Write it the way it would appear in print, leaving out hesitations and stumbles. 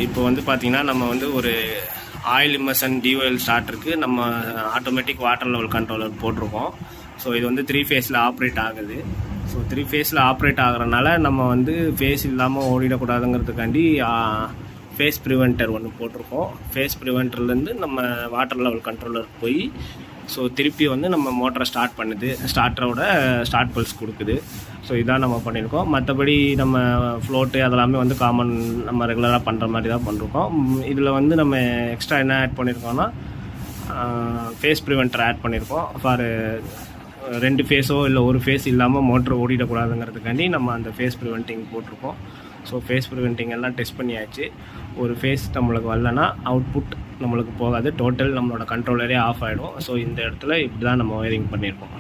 இப்போ வந்து பார்த்திங்கன்னா நம்ம வந்து ஒரு ஆயில் இம்மர்ஷன் டிஓஎல் ஸ்டார்டருக்கு நம்ம ஆட்டோமேட்டிக் வாட்டர் லெவல் கண்ட்ரோலர் போட்டிருக்கோம். ஸோ இது வந்து 3 ஃபேஸில் ஆப்ரேட் ஆகுது. ஸோ 3 ஃபேஸில் ஆப்ரேட் ஆகிறனால நம்ம வந்து ஃபேஸ் இல்லாமல் ஓடிடக்கூடாதுங்கிறதுக்காண்டி ஃபேஸ் ப்ரிவென்டர் ஒன்று போட்டிருக்கோம். ஃபேஸ் ப்ரிவென்டர்லேருந்து நம்ம வாட்டர் லெவல் கண்ட்ரோலர் போய் ஸோ திருப்பி வந்து நம்ம மோட்டரை ஸ்டார்ட் பண்ணுது, ஸ்டார்டரோட ஸ்டார்ட் பல்ஸ் கொடுக்குது. ஸோ இதான் நம்ம பண்ணியிருக்கோம். மற்றபடி நம்ம ஃப்ளோட்டு அதெல்லாமே வந்து காமன் நம்ம ரெகுலராக பண்ணுற மாதிரி தான் பண்ணிருக்கோம். இதில் வந்து நம்ம எக்ஸ்ட்ரா என்ன ஆட் பண்ணியிருக்கோம்னா ஃபேஸ் ப்ரிவென்டர் ஆட் பண்ணியிருக்கோம். ஃபார் 2 ஃபேஸோ இல்லை ஒரு ஃபேஸ் இல்லாமல் மோட்டர் ஓடிடக்கூடாதுங்கிறதுக்காண்டி நம்ம அந்த ஃபேஸ் ப்ரிவென்டிங் போட்டிருக்கோம். ஸோ ஃபேஸ் ப்ரிவென்டிங் எல்லாம் டெஸ்ட் பண்ணியாச்சு. ஒரு ஃபேஸ் நம்மளுக்கு வரலன்னா அவுட்புட் நம்மளுக்கு போகாது, டோட்டல் நம்மளோட கண்ட்ரோலரே ஆஃப் ஆகிடும். ஸோ இந்த இடத்துல இப்படி தான் நம்ம ஒயரிங் பண்ணியிருக்கோம்.